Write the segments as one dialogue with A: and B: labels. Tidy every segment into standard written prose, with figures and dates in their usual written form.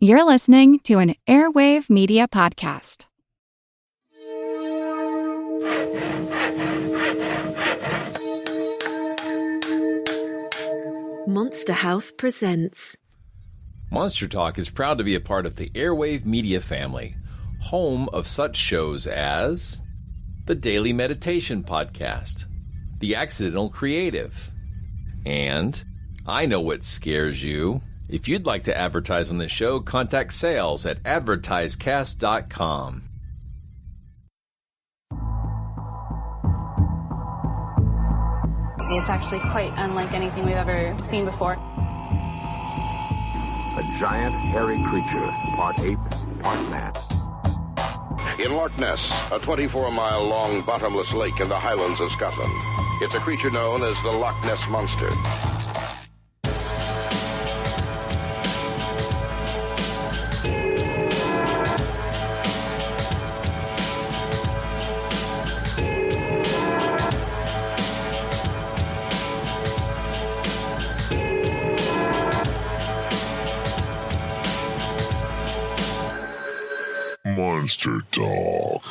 A: You're listening to an Airwave Media Podcast.
B: Monster House presents.
C: Monster Talk is proud to be a part of the Airwave Media family, home of such shows as the Daily Meditation Podcast, The Accidental Creative, and I Know What Scares You. If you'd like to advertise on this show, contact sales at advertisecast.com.
D: It's actually quite unlike anything we've ever seen before.
E: A giant, hairy creature, part ape, part man.
F: In Loch Ness, a 24-mile-long bottomless lake in the Highlands of Scotland. It's a creature known as the Loch Ness Monster.
G: Monster Talk.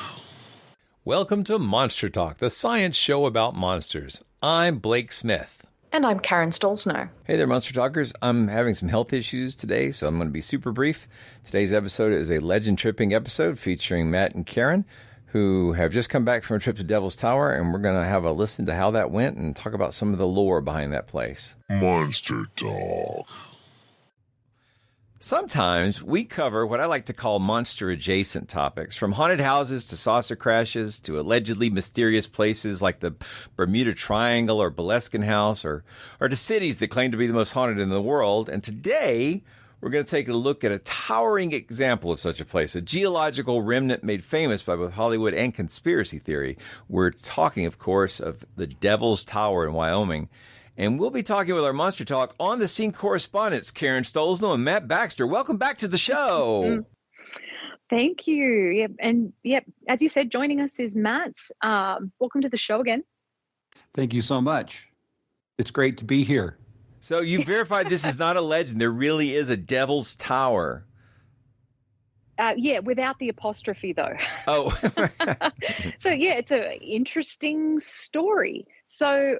C: Welcome to Monster Talk, the science show about monsters. I'm Blake Smith.
H: And I'm Karen Stolzno.
C: Hey there, Monster Talkers. I'm having some health issues today, so I'm going to be super brief. Today's episode is a legend-tripping episode featuring Matt and Karen, who have just come back from a trip to Devil's Tower, and we're going to have a listen to how that went and talk about some of the lore behind that place.
G: Monster Talk.
C: Sometimes we cover what I like to call monster-adjacent topics, from haunted houses to saucer crashes to allegedly mysterious places like the Bermuda Triangle or Boleskine House or to cities that claim to be the most haunted in the world. And today, we're going to take a look at a towering example of such a place, a geological remnant made famous by both Hollywood and conspiracy theory. We're talking, of course, of the Devil's Tower in Wyoming. And we'll be talking with our Monster Talk on-the-scene correspondents, Karen Stolzno and Matt Baxter. Welcome back to the show.
H: Thank you. As you said, joining us is Matt. Welcome to the show again.
I: Thank you so much. It's great to be here.
C: So you verified this is not a legend. There really is a Devil's Tower.
H: Without the apostrophe, though.
C: Oh.
H: So, it's an interesting story. So,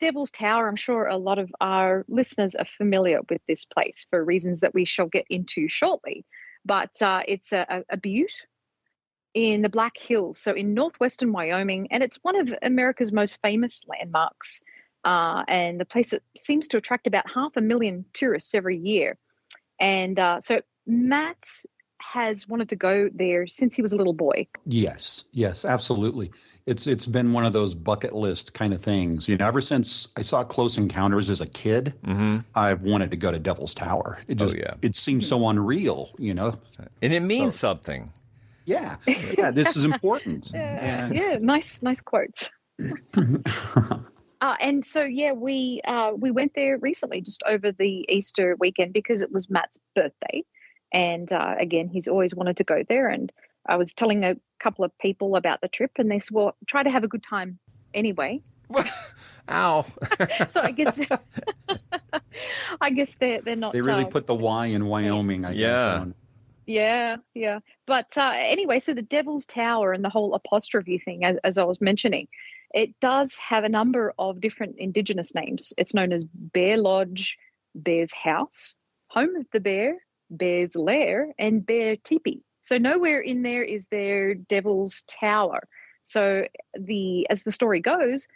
H: Devil's Tower, I'm sure a lot of our listeners are familiar with this place for reasons that we shall get into shortly. But it's a butte in the Black Hills, so in northwestern Wyoming, and it's one of America's most famous landmarks, and the place that seems to attract about 500,000 tourists every year. And so Matt has wanted to go there since he was a little boy.
I: Yes, absolutely. It's been one of those bucket list kind of things. You know, ever since I saw Close Encounters as a kid, I've wanted to go to Devil's Tower. It seems so unreal, you know.
C: And it means something.
I: Yeah, this is important.
H: Nice quotes. And so, we went there recently, just over the Easter weekend, because it was Matt's birthday. And again, he's always wanted to go there. And I was telling a couple of people about the trip, and they said, well, try to have a good time anyway.
C: Ow.
H: So I guess they're not.
I: They really put the Y in Wyoming, I guess. On.
H: Yeah. But anyway, so the Devil's Tower and the whole apostrophe thing, as I was mentioning, it does have a number of different indigenous names. It's known as Bear Lodge, Bear's House, Home of the Bear, Bear's Lair, and Bear Teepee. So nowhere in there is there Devil's Tower. So as the story goes,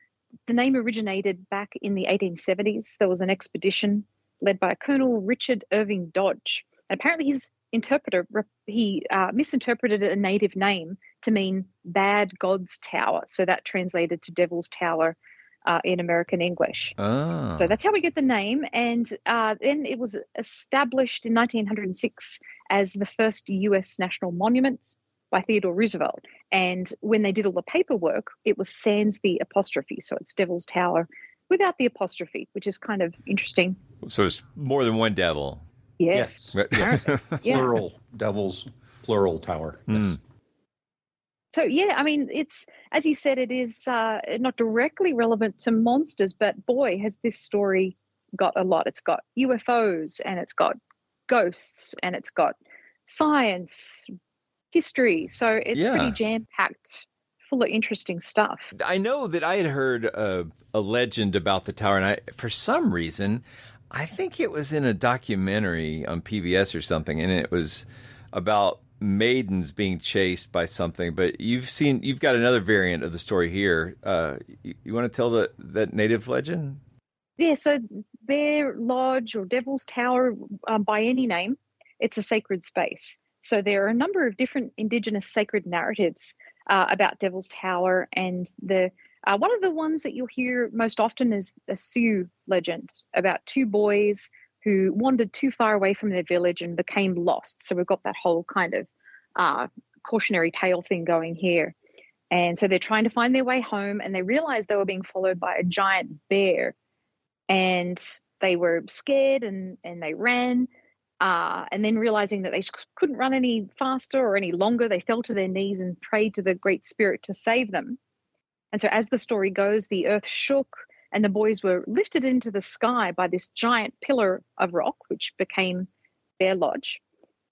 H: the name originated back in the 1870s. There was an expedition led by Colonel Richard Irving Dodge. And apparently his interpreter, he misinterpreted a native name to mean Bad God's Tower. So that translated to Devil's Tower in American English.
C: Oh.
H: So that's how we get the name. And then it was established in 1906 as the first U.S. national monument by Theodore Roosevelt. And when they did all the paperwork, it was sans the apostrophe. So it's Devil's Tower without the apostrophe, which is kind of interesting.
C: So it's more than one devil.
H: Yes.
I: Plural devils, plural tower. Yes.
H: So, it's, as you said, it is not directly relevant to monsters, but boy, has this story got a lot. It's got UFOs and it's got ghosts, and it's got science, history. So it's pretty jam-packed, full of interesting stuff.
C: I know that I had heard a legend about the tower, and for some reason, I think it was in a documentary on PBS or something, and it was about maidens being chased by something. But you've got another variant of the story here. You want to tell that native legend?
H: Yeah, so Bear Lodge or Devil's Tower, by any name, it's a sacred space. So there are a number of different Indigenous sacred narratives about Devil's Tower, and one of the ones that you'll hear most often is a Sioux legend about two boys who wandered too far away from their village and became lost. So we've got that whole kind of cautionary tale thing going here. And so they're trying to find their way home, and they realized they were being followed by a giant bear. And they were scared and they ran. And then realizing that they couldn't run any faster or any longer, they fell to their knees and prayed to the Great Spirit to save them. And so as the story goes, the earth shook and the boys were lifted into the sky by this giant pillar of rock, which became Bear Lodge.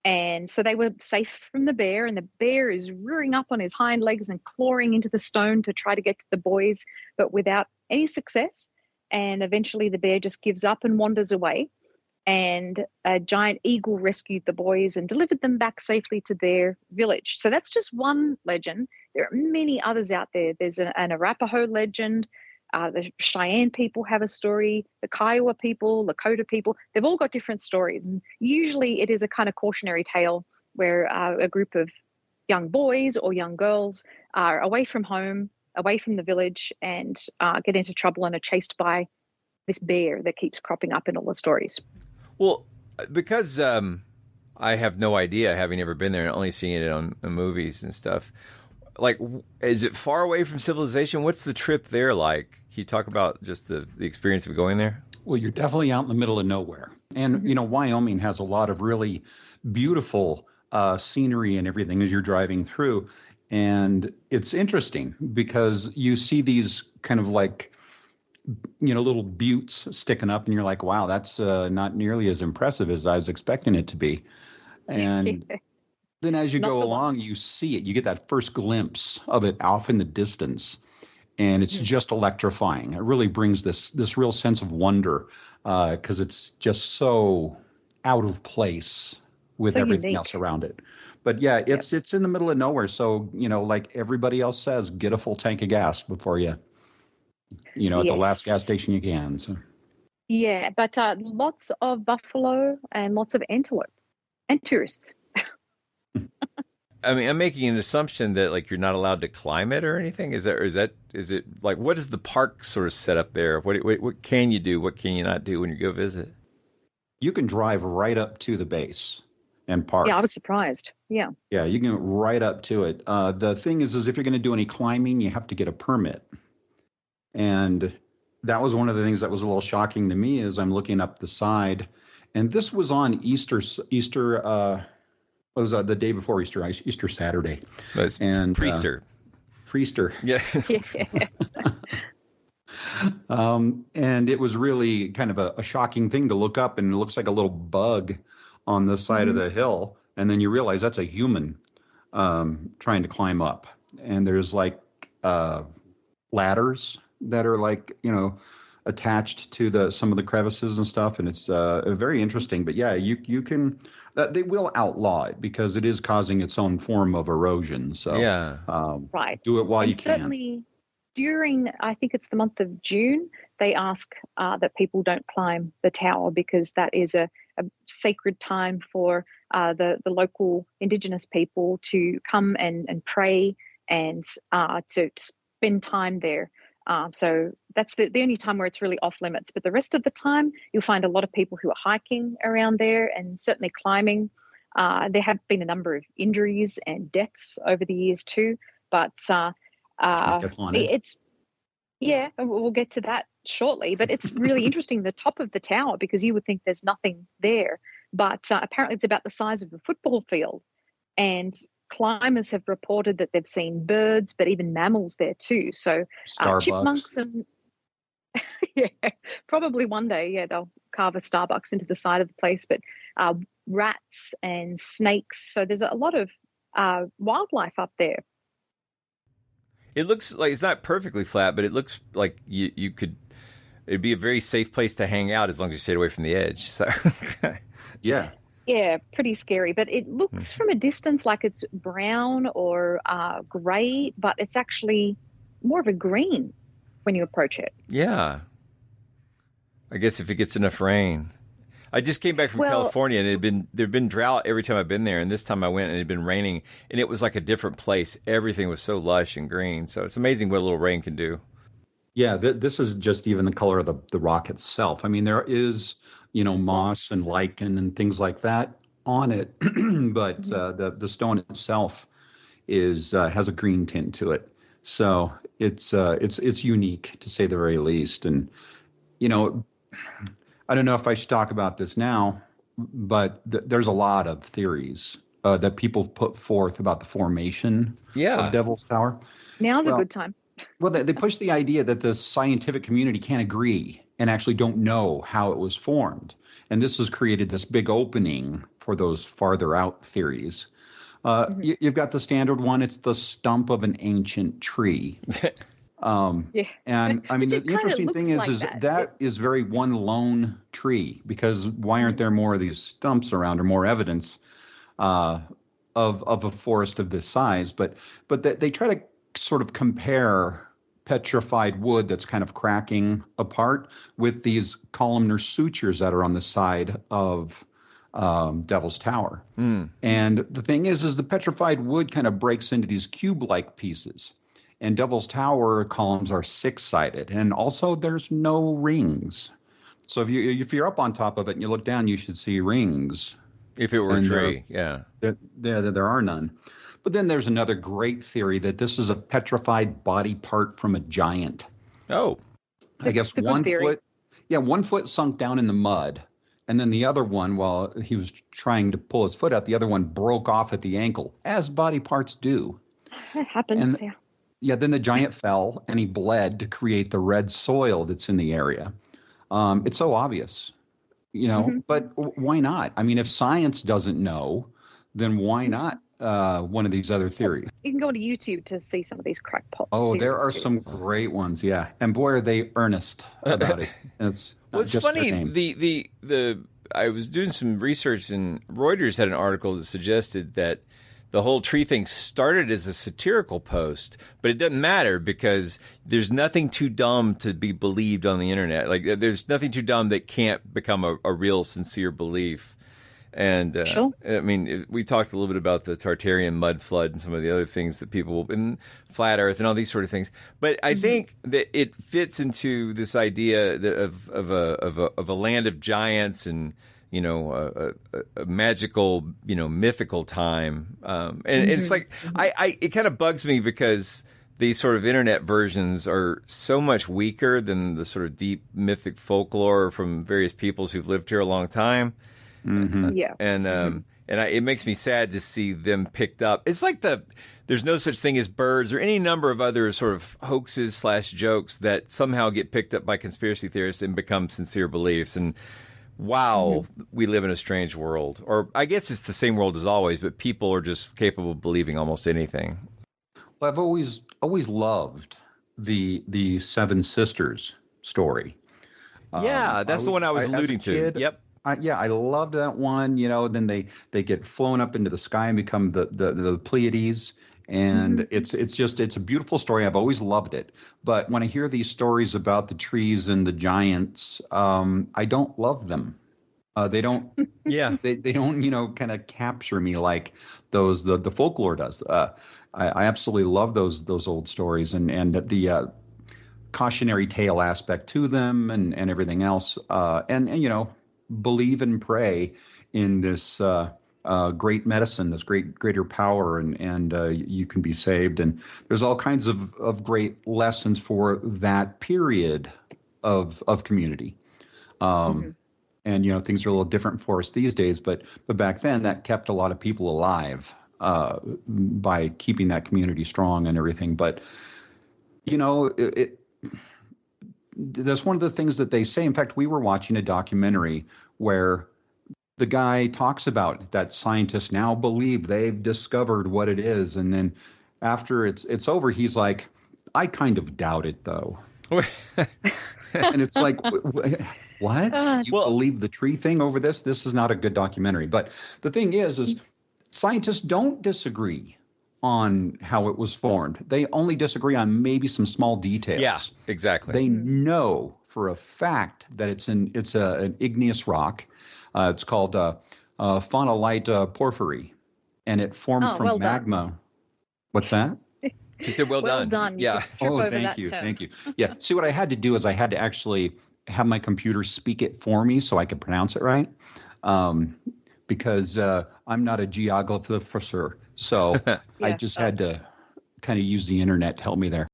H: And so they were safe from the bear, and the bear is rearing up on his hind legs and clawing into the stone to try to get to the boys, but without any success. And eventually the bear just gives up and wanders away. And a giant eagle rescued the boys and delivered them back safely to their village. So that's just one legend. There are many others out there. There's an Arapaho legend. The Cheyenne people have a story. The Kiowa people, Lakota people, they've all got different stories. And usually it is a kind of cautionary tale where a group of young boys or young girls are away from home, away from the village, and get into trouble and are chased by this bear that keeps cropping up in all the stories.
C: Well, because I have no idea, having never been there and only seeing it on movies and stuff, like, is it far away from civilization? What's the trip there like? Can you talk about just the experience of going there?
I: Well, you're definitely out in the middle of nowhere. And, Wyoming has a lot of really beautiful scenery and everything as you're driving through. And it's interesting because you see these kind of like, little buttes sticking up, and you're like, wow, that's not nearly as impressive as I was expecting it to be. And then as you go along, you see it. You get that first glimpse of it off in the distance, and it's just electrifying. It really brings this real sense of wonder because it's just so out of place with everything else around it. But yeah, it's in the middle of nowhere. So, like everybody else says, get a full tank of gas before you, at the last gas station you can. So.
H: Yeah, but lots of buffalo and lots of antelope and tourists.
C: I mean, I'm making an assumption that like you're not allowed to climb it or anything. Is it like, what is the park sort of set up there? What can you do? What can you not do when you go visit?
I: You can drive right up to the base and park.
H: Yeah, I was surprised. Yeah.
I: Yeah, you can go right up to it. The thing is if you're going to do any climbing, you have to get a permit. And that was one of the things that was a little shocking to me as I'm looking up the side. And this was on Easter. It was the day before Easter Saturday. And Priester.
C: Yeah.
I: And it was really kind of a shocking thing to look up, and it looks like a little bug on the side of the hill. And then you realize that's a human trying to climb up. And there's like ladders that are like, attached to some of the crevices and stuff. And it's very interesting. But yeah, you can, they will outlaw it because it is causing its own form of erosion. So
C: yeah,
H: right.
I: Do it while you can.
H: Certainly during, I think it's the month of June, they ask that people don't climb the tower because that is a sacred time for the local Indigenous people to come and pray and to spend time there. So that's the only time where it's really off limits. But the rest of the time, you'll find a lot of people who are hiking around there and certainly climbing. There have been a number of injuries and deaths over the years too. But we'll get to that shortly. But it's really interesting, the top of the tower, because you would think there's nothing there. But apparently it's about the size of a football field. And climbers have reported that they've seen birds, but even mammals there too. So chipmunks and probably one day, they'll carve a Starbucks into the side of the place. But rats and snakes. So there's a lot of wildlife up there.
C: It looks like it's not perfectly flat, but it looks like you could. It'd be a very safe place to hang out as long as you stayed away from the edge. So,
I: yeah.
H: Yeah, pretty scary. But it looks from a distance like it's brown or gray, but it's actually more of a green when you approach it.
C: Yeah. I guess if it gets enough rain. I just came back from California, and there'd been drought every time I've been there, and this time I went and it had been raining, and it was like a different place. Everything was so lush and green. So it's amazing what a little rain can do.
I: Yeah, this is just even the color of the rock itself. I mean, there is, moss and lichen and things like that on it, but the stone itself has a green tint to it. So it's unique, to say the very least. And I don't know if I should talk about this now, but there's a lot of theories that people put forth about the formation of Devil's Tower.
H: Now's a good time.
I: Well, they push the idea that the scientific community can't agree and actually don't know how it was formed. And this has created this big opening for those farther out theories. You've got the standard one. It's the stump of an ancient tree.
H: Yeah.
I: And I mean, the interesting thing is that is very one lone tree, because why aren't there more of these stumps around, or more evidence of a forest of this size? But they try to sort of compare petrified wood that's kind of cracking apart with these columnar sutures that are on the side of Devil's Tower. And the thing is the petrified wood kind of breaks into these cube-like pieces. And Devil's Tower columns are 6-sided, and also there's no rings. So if you're up on top of it and you look down, you should see rings.
C: If it were a tree, yeah.
I: There are none. But then there's another great theory that this is a petrified body part from a giant.
C: Oh.
I: I guess 1 foot. Yeah, 1 foot sunk down in the mud. And then the other one, while he was trying to pull his foot out, the other one broke off at the ankle, as body parts do.
H: That happens, yeah.
I: Yeah, then the giant fell and he bled to create the red soil that's in the area. It's so obvious, but why not? I mean, if science doesn't know, then why not one of these other theories?
H: You can go to YouTube to see some of these crackpot
I: theories. There are some great ones, yeah. And boy, are they earnest about it. It's
C: funny. I was doing some research, and Reuters had an article that suggested that the whole tree thing started as a satirical post, but it doesn't matter because there's nothing too dumb to be believed on the internet. Like, there's nothing too dumb that can't become a real sincere belief. And
H: sure.
C: I mean, we talked a little bit about the Tartarian mud flood and some of the other things that people in flat Earth and all these sort of things. But I think that it fits into this idea of a land of giants and a magical, mythical time. And it's like, it kind of bugs me because these sort of internet versions are so much weaker than the sort of deep mythic folklore from various peoples who've lived here a long time.
H: Yeah.
C: And it makes me sad to see them picked up. It's like there's no such thing as birds or any number of other sort of hoaxes / jokes that somehow get picked up by conspiracy theorists and become sincere beliefs. And wow, we live in a strange world. Or I guess it's the same world as always, but people are just capable of believing almost anything.
I: Well, I've always loved the Seven Sisters story.
C: Yeah, that's the one I was alluding to.
I: Kid,
C: yep.
I: I loved that one. Then they get flown up into the sky and become the Pleiades. And it's a beautiful story. I've always loved it. But when I hear these stories about the trees and the giants, I don't love them. They don't.
C: Yeah.
I: They don't kind of capture me like the folklore does. I absolutely love those old stories and the cautionary tale aspect to them and everything else. And believe and pray in this. Great medicine, this greater power, and you can be saved. And there's all kinds of great lessons for that period of community. And things are a little different for us these days, but back then that kept a lot of people alive by keeping that community strong and everything. But that's one of the things that they say. In fact, we were watching a documentary where the guy talks about that scientists now believe they've discovered what it is, and then after it's over, he's like, I kind of doubt it though. And it's like, what? You believe the tree thing over this? This is not a good documentary. But the thing is scientists don't disagree on how it was formed. They only disagree on maybe some small details.
C: Yeah, exactly.
I: They know for a fact that it's an igneous rock. It's called phonolite porphyry, and it formed from magma. Done. What's that?
C: She said, well done. Yeah.
I: Oh, thank you. Yeah. See, what I had to do is I had to actually have my computer speak it for me so I could pronounce it right, because I'm not a geographer. So I just had to kind of use the internet to help me there.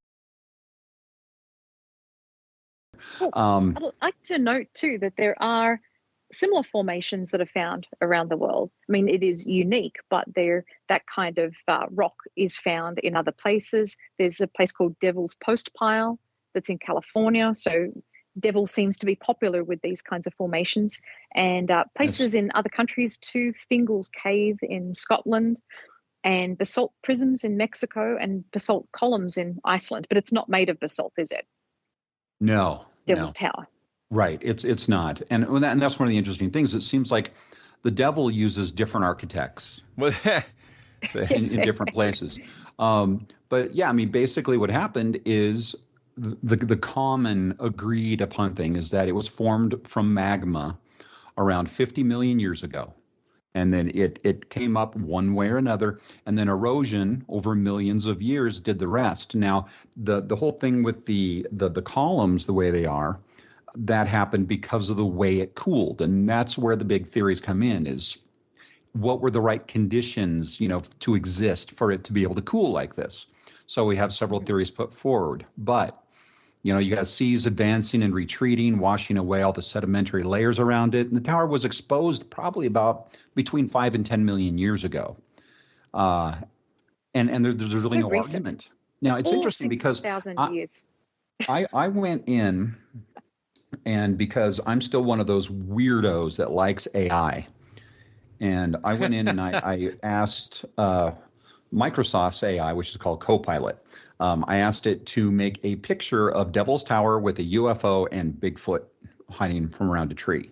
H: I'd like to note, too, that there are similar formations that are found around the world. I mean, it is unique, but that kind of rock is found in other places. There's a place called Devil's Postpile that's in California. So Devil seems to be popular with these kinds of formations. And places in other countries too, Fingal's Cave in Scotland, and basalt prisms in Mexico, and basalt columns in Iceland. But it's not made of basalt, is it?
I: No.
H: Devil's Tower.
I: Right. It's not. And that's one of the interesting things. It seems like the devil uses different architects in different places. But yeah, I mean, basically what happened is the common agreed upon thing is that it was formed from magma around 50 million years ago. And then it came up one way or another, and then erosion over millions of years did the rest. Now, the whole thing with the columns the way they are, that happened because of the way it cooled. And that's where the big theories come in, is what were the right conditions, to exist for it to be able to cool like this. So we have several theories put forward. But, you got seas advancing and retreating, washing away all the sedimentary layers around it. And the tower was exposed probably about between 5 and 10 million years ago. And there's really no argument. Now, it's interesting because I went in, and because I'm still one of those weirdos that likes AI, and I went in and I asked Microsoft's AI, which is called Copilot, I asked it to make a picture of Devil's Tower with a UFO and Bigfoot hiding from around a tree.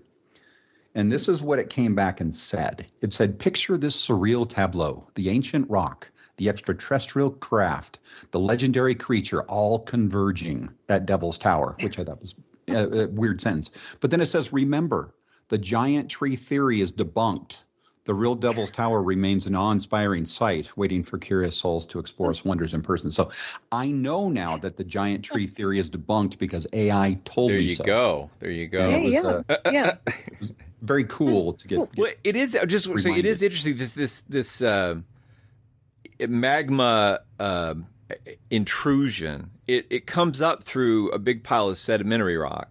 I: And this is what it came back and said. It said, picture this surreal tableau, the ancient rock, the extraterrestrial craft, the legendary creature, all converging at Devil's Tower, which I thought was a weird sentence. But then it says, remember, the giant tree theory is debunked. The real Devil's Tower remains an awe-inspiring sight, waiting for curious souls to explore its wonders in person. So I know now that the giant tree theory is debunked because AI told me so.
C: There you go.
I: It was very cool to get.
C: Well, it is just reminded. So it is interesting. This magma intrusion. It comes up through a big pile of sedimentary rock.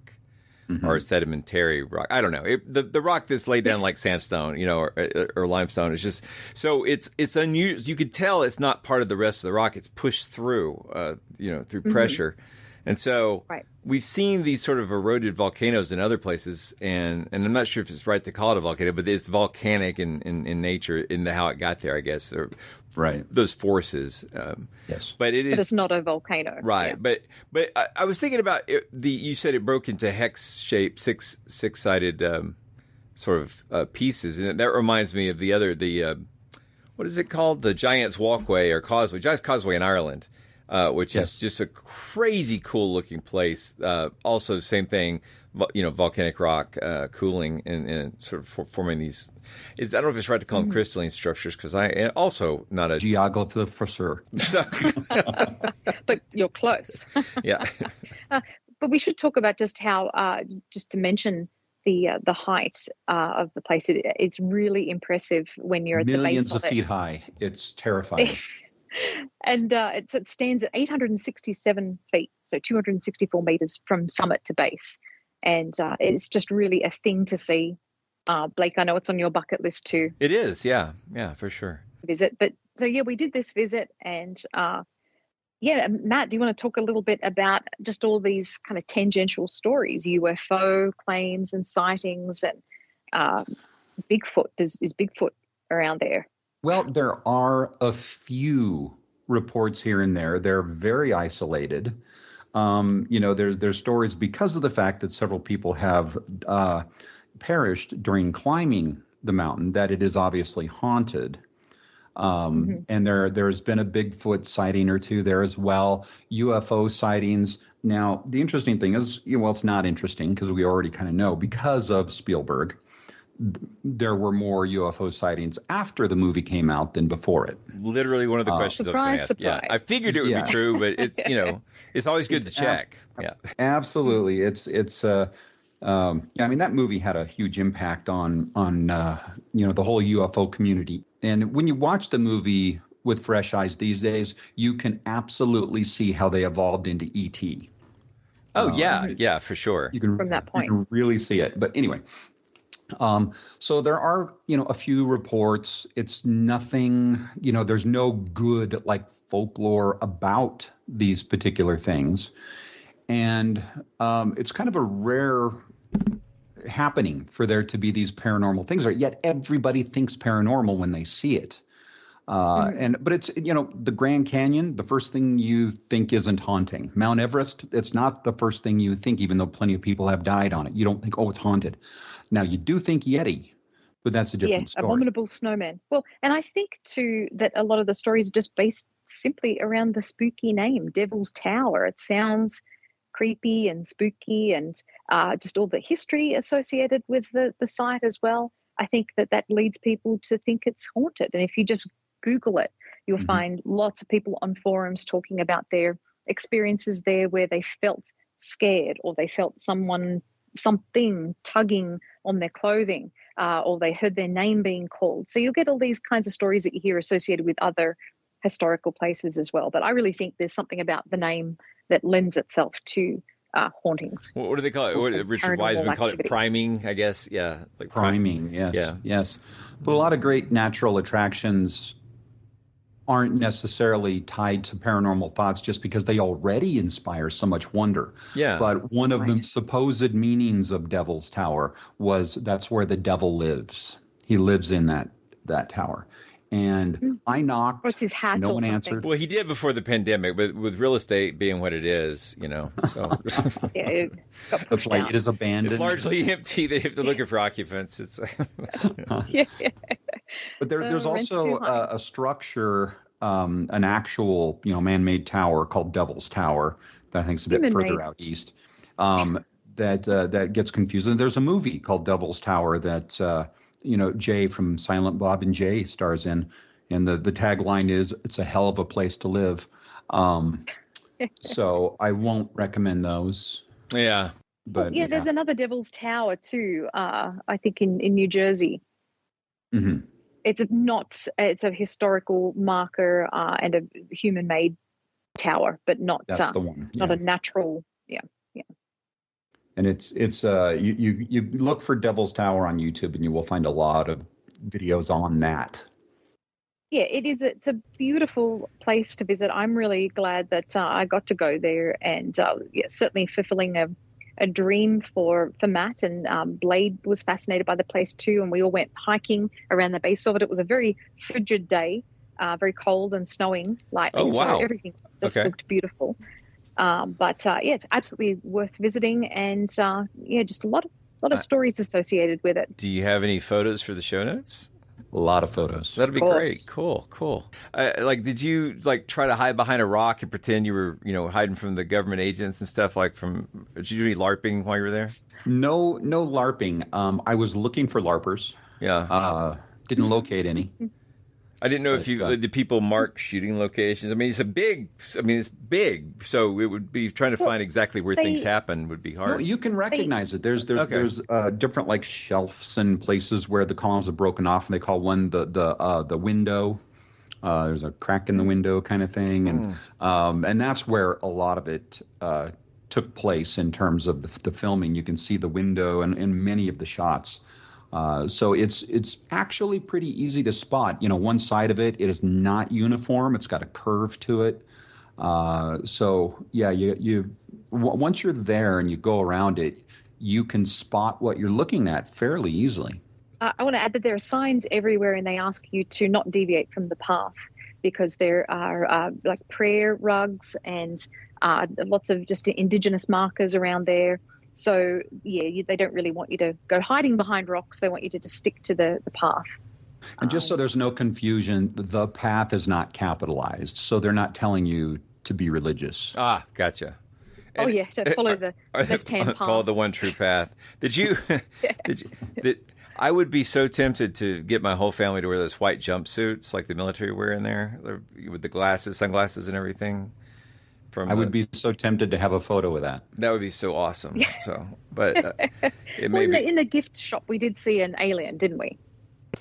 C: Mm-hmm. Or sedimentary rock. I don't know. The rock that's laid down like sandstone, or limestone. It's just so it's unusual. You could tell it's not part of the rest of the rock. It's pushed through, through pressure, and so we've seen these sort of eroded volcanoes in other places. And I'm not sure if it's right to call it a volcano, but it's volcanic in nature in how it got there, I guess. Or, those forces.
I: Yes,
H: but it's not a volcano,
C: right? Yeah. But I was thinking about it, you said it broke into hex shape, six-sided sort of pieces, and that reminds me of the what is it called? The Giant's Walkway or Causeway, Giant's Causeway in Ireland, which is just a crazy cool looking place. Also, same thing. Volcanic rock cooling and sort of forming these. I don't know if it's right to call them crystalline structures because I am also not a
I: geographer for sure.
H: But you're close.
C: Yeah.
H: But we should talk about just how, just to mention the height of the place. It's really impressive when you're at the base of it.
I: Millions of feet high. It's terrifying.
H: And it stands at 867 feet, so 264 meters from summit to base. And it's just really a thing to see. Blake, I know it's on your bucket list too.
C: It is, yeah, for sure.
H: Visit, but so we did this visit, and Matt, do you want to talk a little bit about just all these kind of tangential stories, UFO claims and sightings, and Bigfoot? Is Bigfoot around there?
I: Well, there are a few reports here and there. They're very isolated. There's stories because of the fact that several people have perished during climbing the mountain, that it is obviously haunted. And there's been a Bigfoot sighting or two there as well, UFO sightings. Now, the interesting thing is, it's not interesting because we already kind of know, because of Spielberg, there were more UFO sightings after the movie came out than before it.
C: Literally one of the questions I was going to ask.
H: Surprise.
C: Yeah, I figured it would be true, but it's it's always good to check.
I: Absolutely. That movie had a huge impact on the whole UFO community. And when you watch the movie with fresh eyes these days, you can absolutely see how they evolved into E.T.
C: Oh, yeah, for sure.
I: You can,
H: from that point.
I: You can really see it. But anyway, so there are, a few reports. It's nothing, there's no good folklore about these particular things. And it's kind of a rare happening for there to be these paranormal things, yet everybody thinks paranormal when they see it. But it's, the Grand Canyon, the first thing you think isn't haunting. Mount Everest, it's not the first thing you think, even though plenty of people have died on it. You don't think, oh, it's haunted. Now, you do think Yeti, but that's a different story.
H: Abominable snowman. Well, and I think, too, that a lot of the stories are just based simply around the spooky name, Devil's Tower. It sounds creepy and spooky, and just all the history associated with the site as well. I think that leads people to think it's haunted. And if you just Google it, you'll find lots of people on forums talking about their experiences there where they felt scared, or they felt something tugging on their clothing, or they heard their name being called. So you'll get all these kinds of stories that you hear associated with other historical places as well. But I really think there's something about the name that lends itself to hauntings.
C: What do they call it? What, Richard Wiseman called it priming, I guess. Yeah,
I: like priming. Yes.
C: Yeah.
I: Yes. But a lot of great natural attractions aren't necessarily tied to paranormal thoughts just because they already inspire so much wonder.
C: Yeah.
I: But one of the supposed meanings of Devil's Tower was that's where the devil lives. He lives in that tower. And I knocked.
H: What's his hat?
I: No one
H: something.
I: answered.
C: Well, he did before the pandemic, but with real estate being what it is, so.
H: Yeah,
I: that's why it is abandoned.
C: It's largely empty. They're looking for occupants. It's.
H: Yeah.
I: But there's also a structure, an actual, man-made tower called Devil's Tower that I think is a bit further out east. That gets confusing. There's a movie called Devil's Tower that. Jay from Silent Bob and Jay stars in, and the tagline is "It's a hell of a place to live." So I won't recommend those.
C: Yeah,
I: but
H: there's another Devil's Tower too. I think in New Jersey.
I: Mm-hmm.
H: It's a historical marker and a human-made tower, but not
I: that's the one.
H: Not a natural. Yeah.
I: And it's you look for Devil's Tower on YouTube and you will find a lot of videos on that.
H: Yeah, it is. It's a beautiful place to visit. I'm really glad that I got to go there, and certainly fulfilling a dream for Matt. And Blade was fascinated by the place too, and we all went hiking around the base of it. It was a very frigid day, very cold and snowing lightly.
C: Oh, wow.
H: So everything just looked beautiful. But it's absolutely worth visiting, and just a lot of stories associated with it.
C: Do you have any photos for the show notes?
I: A lot of photos.
C: That'd be great. Cool. Did you try to hide behind a rock and pretend you were, hiding from the government agents and stuff? Did you do any LARPing while you were there?
I: No LARPing. I was looking for LARPers.
C: Yeah.
I: Didn't locate any.
C: I didn't know if the people mark shooting locations. I mean, it's big, so it would be trying to find exactly where things happen would be hard.
I: No, you can recognize it. There's different shelves and places where the columns are broken off, and they call one the window. There's a crack in the window kind of thing, and that's where a lot of it took place in terms of the filming. You can see the window in many of the shots. So it's actually pretty easy to spot. One side of it is not uniform; it's got a curve to it. So yeah, you once you're there and you go around it, you can spot what you're looking at fairly easily.
H: I want to add that there are signs everywhere, and they ask you to not deviate from the path, because there are like prayer rugs and lots of just indigenous markers around there. So, yeah, they don't really want you to go hiding behind rocks. They want you to just stick to the path.
I: And just so there's no confusion, the path is not capitalized. So they're not telling you to be religious.
C: Ah, gotcha.
H: And, to follow the left-hand path.
C: Follow the one true path. I would be so tempted to get my whole family to wear those white jumpsuits like the military wear in there with the glasses, sunglasses and everything.
I: I would be so tempted to have a photo of that.
C: That would be so awesome. So, but
H: in the gift shop, we did see an alien, didn't we?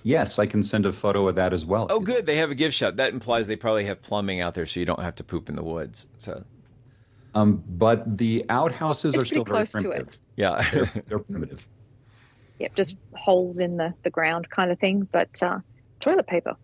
I: Yes, I can send a photo of that as well.
C: Oh, good. They have a gift shop. That implies they probably have plumbing out there, so you don't have to poop in the woods. So,
I: but the outhouses are still very primitive.
H: To it.
C: Yeah,
I: they're primitive.
H: Yep, just holes in the ground kind of thing, but toilet paper.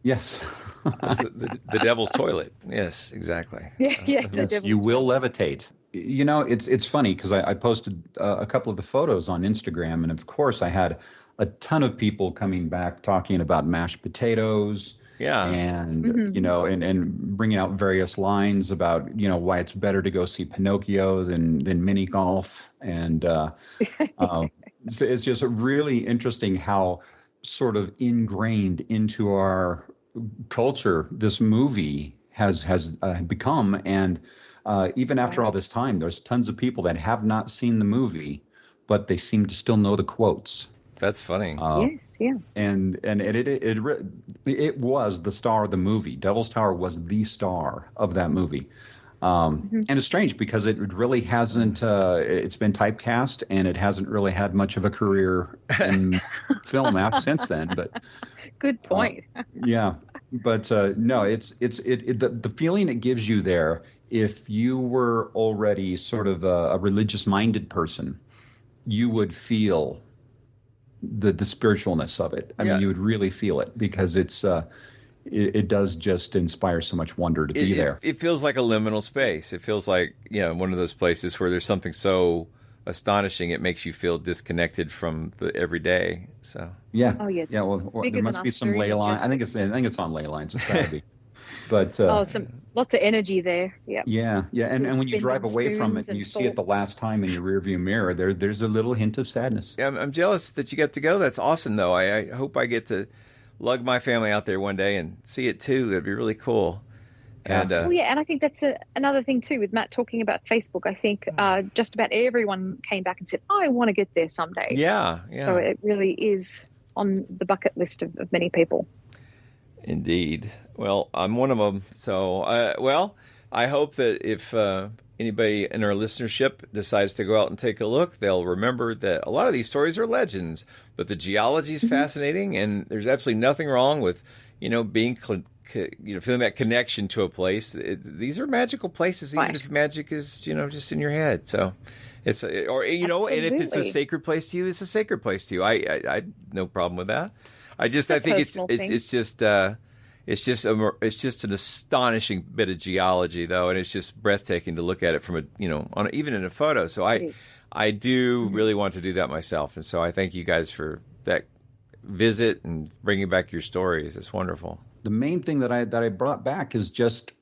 I: Yes.
C: the devil's toilet. Yes, exactly.
I: Yes, you will levitate. You know, it's funny because I posted a couple of the photos on Instagram, and of course I had a ton of people coming back talking about mashed potatoes.
C: Yeah.
I: And, you know, and bringing out various lines about, you know, why it's better to go see Pinocchio than mini golf. And so it's just really interesting how sort of ingrained into our culture this movie has become. And even after all this time, there's tons of people that have not seen the movie, but they seem to still know the quotes.
C: That's funny.
H: Yes, yeah.
I: And it was the star of the movie. Devil's Tower was the star of that movie. And it's strange because it really hasn't. It's been typecast, and it hasn't really had much of a career in film since then. But
H: good point.
I: Yeah, but no, it's the feeling it gives you there. If you were already sort of a religious-minded person, you would feel the spiritualness of it. I mean, you would really feel it because it does just inspire so much wonder to be there.
C: It feels like a liminal space. It feels like, one of those places where there's something so astonishing it makes you feel disconnected from the everyday. So
I: yeah,
H: well,
I: there must be some ley lines. I think it's on ley lines. It's got to be. But
H: lots of energy there.
I: Yeah. And when you drive away from it and you see it the last time in your rearview mirror, there's a little hint of sadness.
C: Yeah, I'm jealous that you got to go. That's awesome, though. I hope I get to lug my family out there one day and see it too. That'd be really cool. And
H: and I think that's another thing too with Matt talking about Facebook. I think just about everyone came back and said, "I want to get there someday."
C: Yeah.
H: So it really is on the bucket list of many people.
C: Indeed. Well, I'm one of them. So, I hope that if anybody in our listenership decides to go out and take a look, they'll remember that a lot of these stories are legends, but the geology is fascinating, and there's absolutely nothing wrong with, being, feeling that connection to a place. These are magical places, even if magic is, just in your head. So, and if it's a sacred place to you, it's a sacred place to you. I no problem with that. I think it's just an astonishing bit of geology, though, and it's just breathtaking to look at it from even in a photo. So I do really want to do that myself, and so I thank you guys for that visit and bringing back your stories. It's wonderful.
I: The main thing that I brought back is just,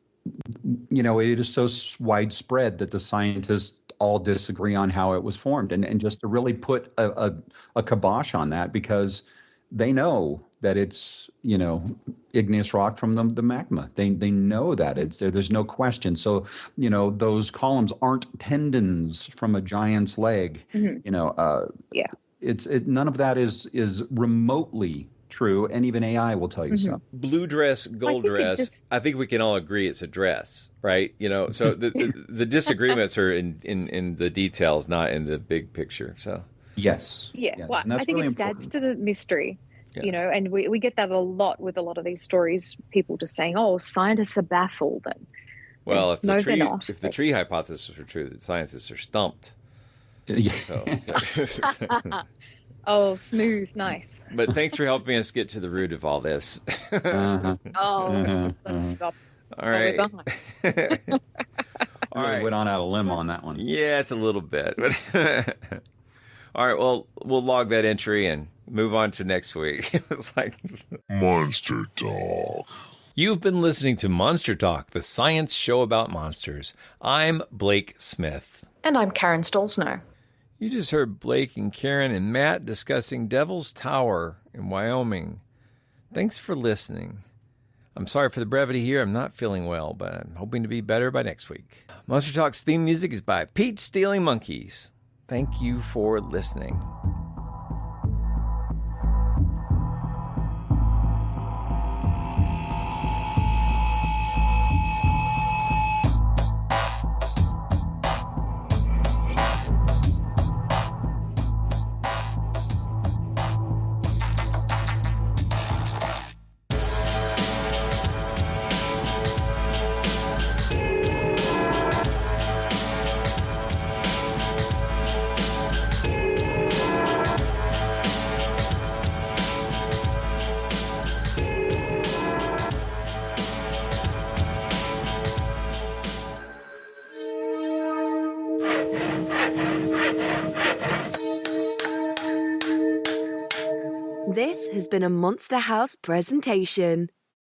I: it is so widespread that the scientists all disagree on how it was formed, and just to really put a kibosh on that, because they know that it's, igneous rock from the magma. They know that it's there. There's no question. So, those columns aren't tendons from a giant's leg. It's none of that is remotely true. And even AI will tell you so.
C: Blue dress, gold dress. I think we can all agree it's a dress, right? So the disagreements are in the details, not in the big picture. So.
I: Yes.
H: Yeah. Well, I think it adds to the mystery, and we get that a lot with a lot of these stories, people just saying, oh, scientists are baffled.
C: Well, if the tree hypothesis were true, the scientists are stumped.
I: Yeah.
H: Oh, smooth. Nice.
C: But thanks for helping us get to the root of all this.
H: Let's stop.
C: All right.
I: All right. Went on out a limb on that one.
C: Yeah, it's a little bit. All right, well, we'll log that entry and move on to next week. It was like
G: Monster Talk.
C: You've been listening to Monster Talk, the science show about monsters. I'm Blake Smith.
J: And I'm Karen Stolzno.
C: You just heard Blake and Karen and Matt discussing Devil's Tower in Wyoming. Thanks for listening. I'm sorry for the brevity here. I'm not feeling well, but I'm hoping to be better by next week. Monster Talk's theme music is by Pete Stealing Monkeys. Thank you for listening.
B: This has been a Monster House presentation.